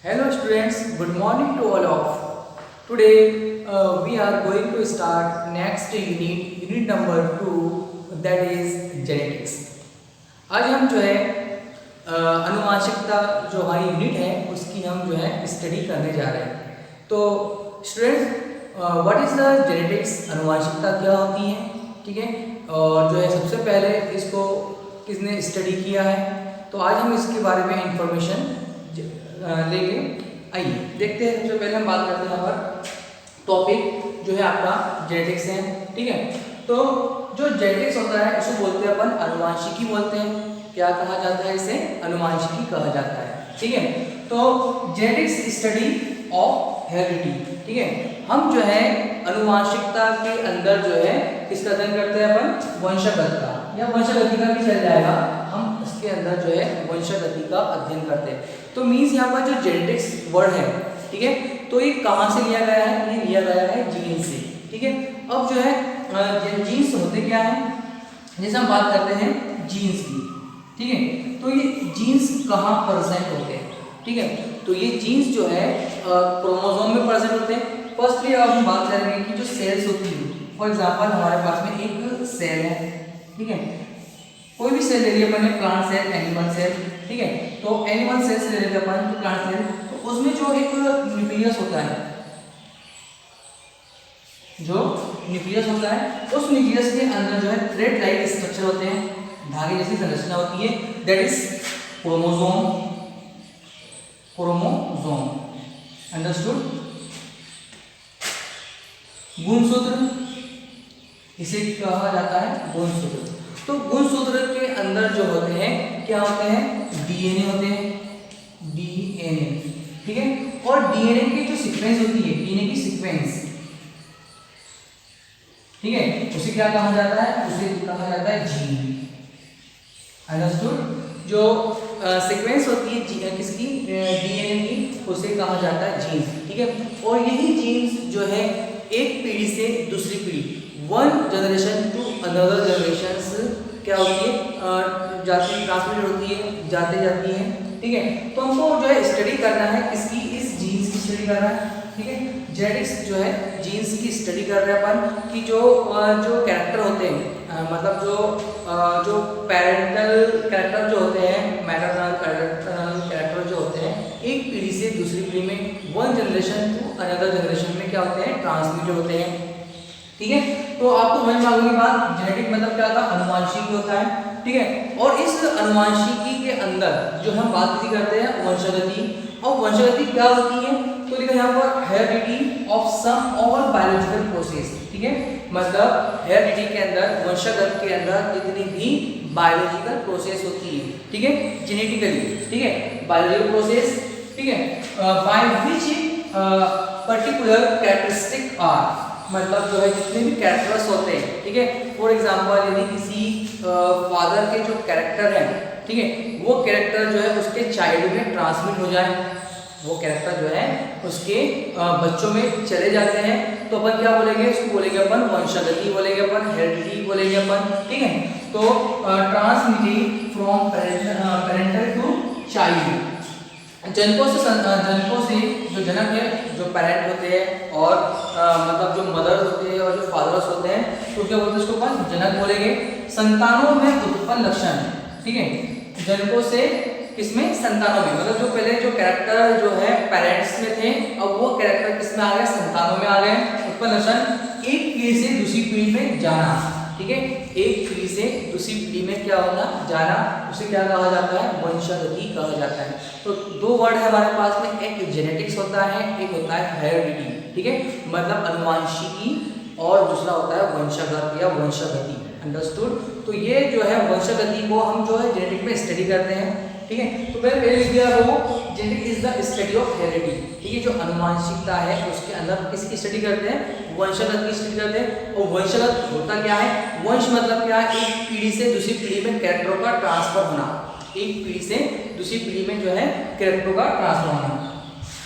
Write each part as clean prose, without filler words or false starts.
Hello students, good morning to all of. Today we are going to start next unit number 2, that is genetics. आज हम जो है अनुवांशिकता जो हमारी unit है उसकी हम जो है स्टडी करने जा रहे हैं। तो students, what is the genetics, अनुवांशिकता क्या होती है, ठीक है। और जो है सबसे पहले इसको किसने स्टडी किया है, तो आज हम इसके बारे में इंफॉर्मेशन लेके आइए देखते हैं। सबसे पहले हम बात करते हैं यहाँ पर टॉपिक जो है आपका जेनेटिक्स है, ठीक है। तो जो जेनेटिक्स होता है उसको बोलते हैं अपन अनुवांशिकी बोलते हैं। क्या कहा जाता है इसे? अनुवांशिकी कहा जाता है, ठीक है। तो जेनेटिक्स स्टडी ऑफ हेरिडिटी, ठीक है। हम जो है अनुवांशिकता के अंदर जो है किसका अध्ययन करते हैं अपन? वंशगत का, या वंशगति का भी चल जाएगा। हम इसके अंदर जो है वंशगति का अध्ययन करते हैं। तो मीन्स यहाँ पर जो जेनेटिक्स वर्ड है, ठीक है, तो ये कहाँ से लिया गया है? ये लिया गया है जीन से, ठीक है। अब जो है जीन्स होते क्या है, जैसे हम बात करते हैं जीन्स की, ठीक है। तो ये जीन्स कहाँ प्रेजेंट होते हैं, ठीक है। तो ये जीन्स जो है क्रोमोसोम में प्रेजेंट होते हैं। फर्स्टली अब हम बात करेंगे कि जो सेल्स होती है, फॉर एग्जांपल हमारे पास में एक सेल है, ठीक है। कोई भी सेल ले लिया अपन ने, प्लांट सेल, एनिमल सेल, ठीक है। तो एनिमल सेल से ले लेते अपन प्लांट सेल, तो उसमें जो एक न्यूक्लियस होता है, जो न्यूक्लियस होता है, उस न्यूक्लियस के अंदर जो है थ्रेड लाइक स्ट्रक्चर होते हैं, धागे जैसी संरचना होती है, that is chromosome. Chromosome, understood. गुणसूत्र, इसे कहा जाता है गुणसूत्र। तो गुणसूत्र के अंदर जो होते हैं क्या होते हैं? डीएनए होते हैं, डीएनए, ठीक है। और डीएनए की जो सीक्वेंस होती है, डीएनए की सीक्वेंस, ठीक है, उसे क्या कहा जाता है? उसे कहा जाता है जीन, अंडरस्टूड। जो सीक्वेंस होती है किसकी? डीएनए की, उसे कहा जाता है जीन, ठीक है। और यही जीन्स जो है एक पीढ़ी से दूसरी पीढ़ी, one generation to another generation क्या होती है? जाती, ट्रांसमिट होती है, जाते जाती है, ठीक है। तो हमको जो है स्टडी करना है किसकी? इस जीन्स की स्टडी करना है, ठीक है। जेनेटिक्स जो है जीन्स की स्टडी कर रहे हैं अपन कि जो कैरेक्टर होते हैं, मतलब जो पेरेंटल कैरेक्टर जो होते हैं, मैटरनल कैरेक्टर जो होते हैं, एक पीढ़ी से दूसरी पीढ़ी में, one generation to another generation में क्या होते हैं? ट्रांसमिट होते हैं, ठीक है। तो आपको समझ में आ गई बात, जेनेटिक मतलब क्या था? अनुवांशिकी होता है, ठीक है। और इस अनुवांशिकी के अंदर जो हम बात करते हैं वंशगति, और वंशगति क्या होती है? तो लिखा यहाँ पर हेरिडिटी ऑफ सम और बायोलॉजिकल प्रोसेस, ठीक है। मतलब हेरिडिटी के अंदर, वंशगत के अंदर जितनी भी बायोलॉजिकल प्रोसेस होती है, ठीक है, जेनेटिकली, ठीक है, बायोलॉजिकल प्रोसेस, ठीक है, by which particular characteristic are, मतलब जो है जितने भी कैरेक्टर्स होते हैं, ठीक है। फॉर एग्जांपल यदि किसी फादर के जो कैरेक्टर हैं, ठीक है, वो कैरेक्टर जो है उसके चाइल्ड में ट्रांसमिट हो जाए, वो कैरेक्टर जो है उसके बच्चों में चले जाते हैं, तो अपन क्या बोलेंगे? उसको बोलेंगे अपन वंशगति, बोलेंगे अपन हेरिडिटी, बोलेंगे अपन, ठीक है। तो transmitted from parental to child, जनकों से जो जनक है, जो पेरेंट होते हैं, और मतलब जो मदर होते हैं और जो फादर्स होते हैं, तो क्या बोलते हैं? उसको अपन जनक बोलेंगे। संतानों में उत्पन्न लक्षण, ठीक है, जनकों से किसमें? संतानों में, मतलब जो पहले जो कैरेक्टर जो है पेरेंट्स में थे, अब वो कैरेक्टर किसमें आ गए? संतानों में आ गए। उत्पन्न लक्षण, एक पीढ़ी से दूसरी पीढ़ी में जाना, ठीक है, एक पीढ़ी से दूसरी पीढ़ी में क्या होना? जाना, उसे क्या कहा जाता है? वंशगति कहा जाता है। तो दो वर्ड है हमारे पास में, एक जेनेटिक्स होता है, एक होता है हेरिडिटी, ठीक है, मतलब अनुवांशिकी, और दूसरा होता है वंशगत या वंशगति, अंडरस्टूड। तो ये जो है वंशगति को हम जो है जेनेटिक में स्टडी करते हैं, ठीक है। तो मैंने पहले लिख दिया वो genetic is the study of heredity, ठीक है। जो अनुवांशिकता है उसके अंदर किसकी स्टडी करते हैं? वंशगत की स्टडी करते हैं। और वंशगत होता क्या है? वंश मतलब क्या है? एक पीढ़ी से दूसरी पीढ़ी में कैरेक्टरों का ट्रांसफर होना, एक पीढ़ी से दूसरी पीढ़ी में जो है कैरेक्टरों का ट्रांसफर होना,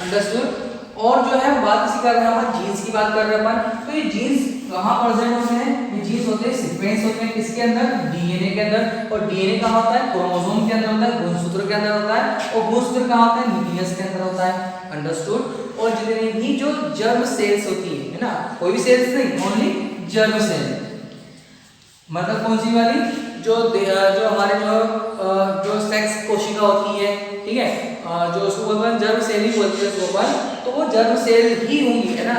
अंडरस्टूड। और जो है बात इसी कर रहे हैं अपन, जीन्स की बात कर रहे हैं अपन। तो ये जीन्स कहाँ प्रेजेंट होते हैं? ये जीन्स होते हैं सीक्वेंस होते हैं किसके अंदर, डीएनए के अंदर। और डीएनए कहाँ होता है, क्रोमोसोम के अंदर होता है, गुणसूत्र के अंदर होता है। और गुणसूत्र कहाँ होता है, न्यूक्लियस के अंदर होता है। अंडरस्टूड। और जितनी भी जो जर्म सेल्स होती है ना, कोई भी सेल्स नहीं, ओनली जर्म सेल, मतलब कौन सी वाली, जो हमारे जो सेक्स कोशिका होती है, ठीक है, जो उसको अपन जर्म सेल ही बोलते हैं उसको अपन, तो वो जर्म सेल ही होंगी, है ना।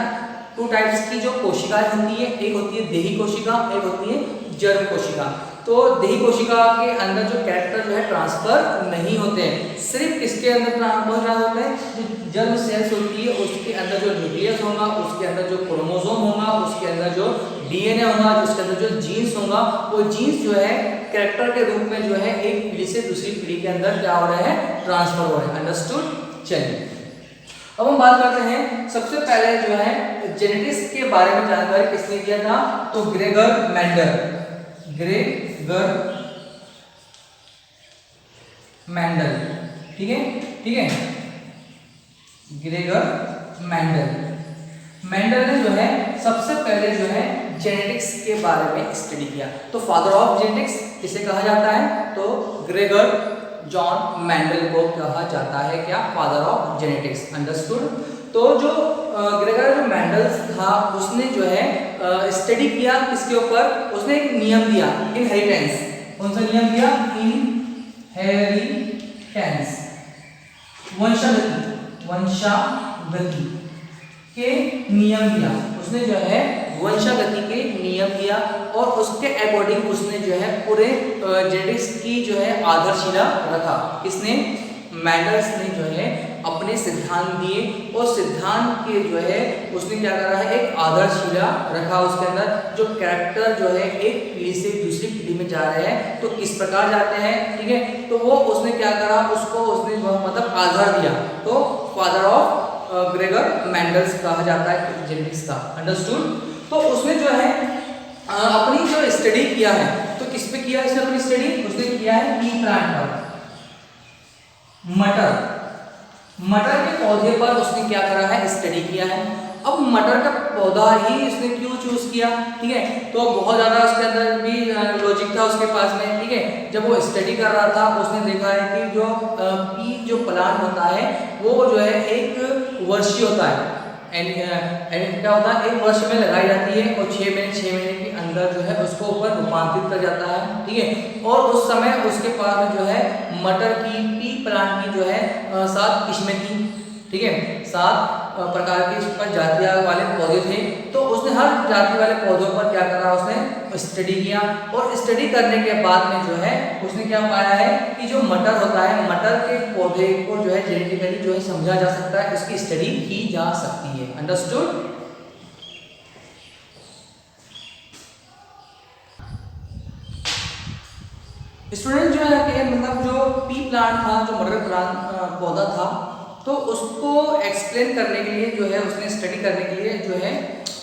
टू टाइप्स की जो कोशिकाएं होती है, एक होती है देही कोशिका, एक होती है जर्म कोशिका। तो देही कोशिका के अंदर जो कैरेक्टर जो है ट्रांसफर नहीं होते हैं, सिर्फ इसके अंदर ट्रांसफर होते हैं जो जर्म सेल्स होती है उसके अंदर जो न्यूक्लियस होगा, उसके अंदर जो क्रोमोसोम होगा, उसके अंदर जो डीएनए होगा, उसके अंदर जो जीन्स होगा, वो जीन्स जो है कैरेक्टर के रूप में जो है एक पीढ़ी से दूसरी पीढ़ी के अंदर क्या हो रहा है, ट्रांसफर हो रहा है। अंडरस्टूड। चलिए अब हम बात करते हैं, सबसे पहले जो है जेनेटिक्स के बारे में जानकारी किसने दिया था, तो ग्रेगर मेंडल। ग्रेगर मेंडल, ठीक है, ठीक है, ग्रेगर मेंडल। मेंडल ने जो है सबसे पहले जो है जेनेटिक्स के बारे में स्टडी किया। तो फादर ऑफ जेनेटिक्स किसे कहा जाता है, तो ग्रेगर जॉन मेंडल को कहा जाता है, क्या, फादर ऑफ जेनेटिक्स। अंडरस्टूड। तो जो ग्रेगर जो मेंडल था उसने जो है स्टडी किया किसके ऊपर, उसने एक नियम दिया, इनहेरिटेंस। कौन सा नियम दिया, इनहेरिटेंस, वंशागति, वंशागति के नियम दिया। उसने जो है वंशागति के नियम दिया और उसके अकॉर्डिंग उसने जो है पूरे जेनेटिक्स की जो है आधारशिला रखा। किसने, मेंडल्स ने जो है अपने सिद्धांत दिए और सिद्धांत के जो है उसने क्या करा है, एक आधारशिला रखा। उसके अंदर जो कैरेक्टर जो है एक पीढ़ी से दूसरी पीढ़ी में जा रहे हैं तो किस प्रकार जाते हैं, ठीक है, तो वो उसने क्या करा, उसको उसने मतलब आधार दिया। तो फादर ऑफ ग्रेगर मेंडल्स कहा जाता है जेनेटिक्स का। अंडरस्टूड। तो उसने जो है अपनी जो स्टडी किया है, तो किस पे किया इसने अपनी स्टडी, उसने किया है पी प्लांट पर, मटर के पौधे पर उसने क्या करा है, स्टडी किया है। अब मटर का पौधा ही इसने क्यों चूज किया, ठीक है, तो बहुत ज़्यादा उसके अंदर भी लॉजिक था उसके पास में, ठीक है। जब वो स्टडी कर रहा था उसने देखा है कि जो पी जो प्लांट होता है वो जो है एक वर्षीय होता है, क्या होता है, एक वर्ष में लगाई जाती है और 6 महीने के अंदर जो है उसको ऊपर रूपांतरित कर जाता है, ठीक है। और उस समय उसके पास में जो है मटर की पी प्लांट की जो है 7 किस्में थी, ठीक है, 7 प्रकार के इस पर जातियां वाले पौधे थे। तो उसने हर जाति वाले पौधों पर क्या करा, उसने स्टडी किया और स्टडी करने के बाद में जो है उसने क्या पाया है कि जो मटर होता है, मटर के पौधे को जो है जेनेटिकली जो है समझा जा सकता है, उसकी स्टडी की जा सकती है। अंडरस्टूड। स्टूडेंट जो है कि मतलब जो पी प्लांट था, जो मटर प्लांट पौधा था, तो उसको एक्सप्लेन करने के लिए जो है उसने स्टडी करने के लिए जो है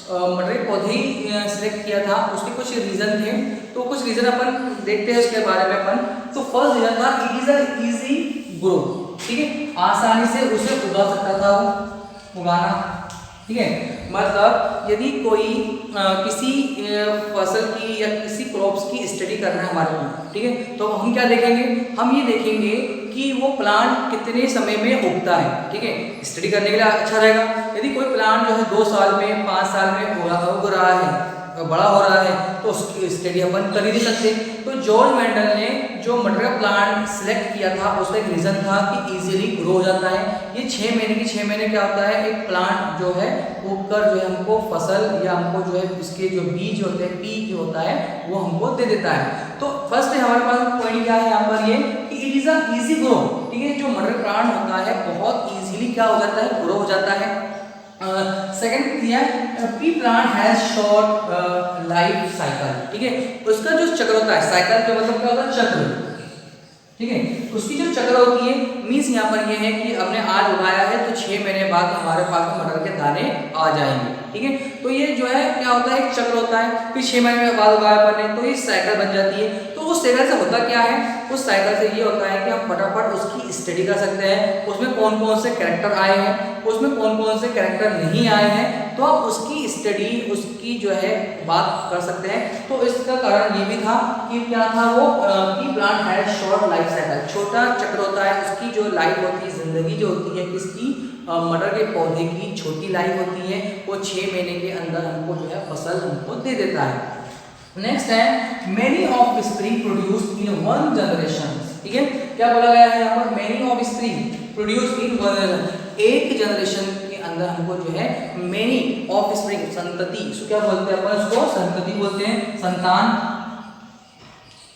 मटर पौधे ही सिलेक्ट किया था। उसके कुछ रीज़न थे, तो कुछ रीज़न अपन देखते हैं उसके बारे में अपन। तो फर्स्ट रीज़न था it is a easy grow, ठीक है, आसानी से उसे उगा सकता था वो, उगाना, ठीक है। मतलब यदि कोई किसी फसल की या किसी क्रॉप्स की स्टडी करना है हमारे को, ठीक है, तो हम क्या देखेंगे, हम ये देखेंगे कि वो प्लांट कितने समय में उगता है, ठीक है। स्टडी करने के लिए अच्छा रहेगा। यदि कोई प्लांट जो है 2 साल में 5 साल में उग रहा है, बड़ा हो रहा है, तो उसकी स्टडी अपन कर ही नहीं सकते। तो जॉर्ज मेंडल ने जो मटर का प्लांट सिलेक्ट किया था उसका एक रीज़न था कि इजीली ग्रो हो जाता है। ये 6 महीने क्या होता है, एक प्लांट जो है उगकर जो है हमको फसल या हमको जो है इसके जो बीज होते हैं, पी जो होता है वो हमको दे देता है। तो फर्स्ट हमारे पास पॉइंट क्या है यहाँ पर, ये कि it is a easy grow, ठीक है। जो मटर प्लांट होता है बहुत इजीली क्या हो जाता है, ग्रो हो जाता है। सेकंड दिया P plant has short life cycle, ठीक है। उसका जो चक्र होता है, साइकिल का मतलब क्या होता है, चक्र, ठीक है। उसकी जो चक्र होती है, मीन्स यहाँ पर ये है कि हमने आज उगाया है तो 6 महीने बाद हमारे पास मटर के दाने आ जाएंगे, ठीक है। तो ये जो है क्या होता है, एक चक्र होता है, फिर 6 महीने बाद उगाया अपन ने तो ये साइकिल बन जाती है। तो उस साइकिल से होता क्या है, उस साइकिल से ये होता है कि हम फटाफट उसकी स्टडी कर सकते हैं, उसमें कौन कौन से कैरेक्टर आए हैं, उसमें कौन कौन से कैरेक्टर नहीं आए हैं, तो आप उसकी स्टडी, उसकी जो है बात कर सकते हैं। तो इसका कारण ये भी था कि क्या था वो कि plant had short life cycle, छोटा चक्र होता है, उसकी जो लाइफ होती है, जिंदगी जो होती है किसकी, मटर के पौधे की छोटी लाइफ होती है, वो 6 महीने के अंदर हमको जो है फसल हमको दे देता है। नेक्स्ट है many of spring produce in one generation, ठीक है, क्या बोला गया है यहाँ पर, many of spring produce in one generation, एक जनरेशन के अंदर हमको जो है मेनी ऑफ स्प्रिंग, संतति, इसको क्या बोलते हैं अपन, इसको संतति बोलते हैं, संतान,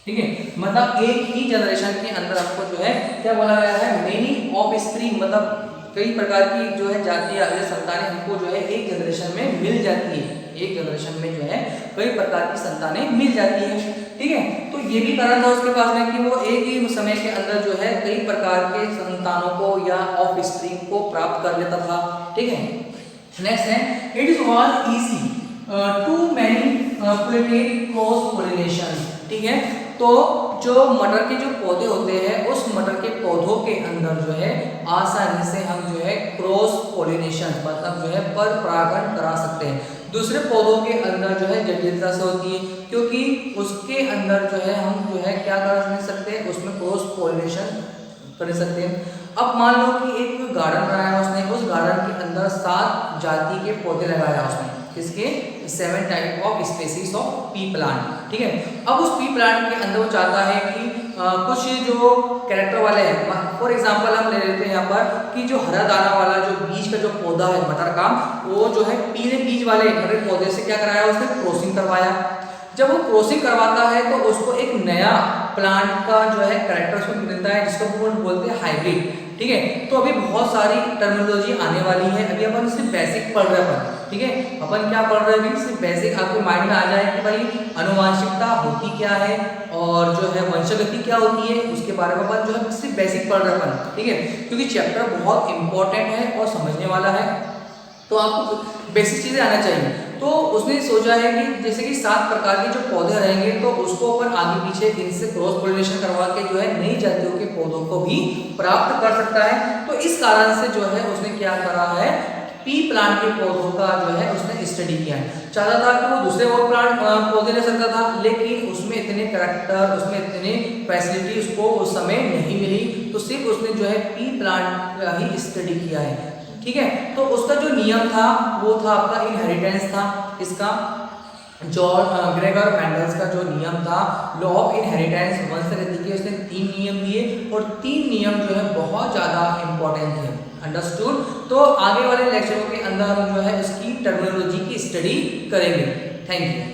ठीक है, मतलब एक ही जनरेशन के अंदर आपको जो है क्या बोला गया है, मेनी ऑफ स्प्रिंग, मतलब कई प्रकार की जो है जातीय संतानें हमको जो है एक जनरेशन में मिल जाती है, एक जनरेशन में जो है कई प्रकार की संतानें मिल जाती है, ठीक है। तो ये भी कारण था उसके पास में कि वो एक ही समय के अंदर जो है कई प्रकार के संतानों को या ऑफ स्प्रिंग को प्राप्त कर लेता था, ठीक है। नेक्स्ट है it is was easy to manipulate cross pollination, ठीक है। तो जो मटर के जो पौधे होते हैं, उस मटर के पौधों के अंदर जो है आसानी से हम जो है क्रॉस पोलिनेशन, मतलब जो है पर परागण करा सकते हैं। दूसरे पौधों के अंदर जो है जटिलता से होती है, क्योंकि उसके अंदर जो है हम जो है क्या कर सकते हैं, उसमें क्रॉस पोलिनेशन कर सकते हैं। अब मान लो कि एक गार्डन बनाया उसने, उस गार्डन के अंदर 7 जाति के पौधे लगाया उसने, किसके, 7 type of species of P plant, ठीक है। अब उस पी प्लांट के अंदर वो चाहता है कि कुछ जो कैरेक्टर वाले हैं, फॉर एग्जांपल हम ले लेते हैं यहाँ पर कि जो हरा दाना वाला जो बीज का जो पौधा है मटर का, वो जो है पीले बीज वाले मटर पौधे से क्या कराया उसने, क्रॉसिंग करवाया। जब वो क्रॉसिंग करवाता है तो उसको एक नया प्लांट का जो है कैरेक्टर मिलता है, जिसको बोलते हैं हाइब्रिड, ठीक है। तो अभी बहुत सारी टर्मिनोलॉजी आने वाली है, अभी अपन सिर्फ बेसिक पढ़ रहे हैं, ठीक है। अपन क्या पढ़ रहे हैं, सिर्फ बेसिक आपके माइंड में आ जाए कि भाई अनुवांशिकता होती क्या है और जो है वंशगति क्या होती है, उसके बारे में अपन जो है सिर्फ बेसिक पढ़ रहे हैं, ठीक है। क्योंकि चैप्टर बहुत इंपॉर्टेंट है और समझने वाला है, तो आपको बेसिक चीजें आना चाहिए। तो उसने सोचा है कि जैसे कि 7 प्रकार के जो पौधे रहेंगे, तो उसको अपन आगे पीछे इनसे क्रॉस पोलिनेशन करवा के जो है नई जातियों के पौधों को भी प्राप्त कर सकता है। तो इस कारण से जो है उसने क्या करा है, पी प्लांट के पौधों का जो है उसने स्टडी किया है। चाहता था कि वो दूसरे और प्लांट पौधे ले सकता था, लेकिन उसमें इतने कैरेक्टर, उसमें इतने फैसिलिटी उसको उस समय नहीं मिली, तो सिर्फ उसने जो है पी प्लांट का ही स्टडी किया है, ठीक है। तो उसका जो नियम था वो था आपका इनहेरिटेंस था, इसका जॉर्ज ग्रेगर मेंडल्स का जो नियम था लॉ ऑफ इनहेरिटेंस, वंशगति के उसने 3 नियम दिए, और 3 नियम जो है बहुत ज़्यादा इंपॉर्टेंट है, अंडरस्टूड। तो आगे वाले लेक्चरों के अंदर हम जो है इसकी टर्मिनोलॉजी की स्टडी करेंगे। Thank you.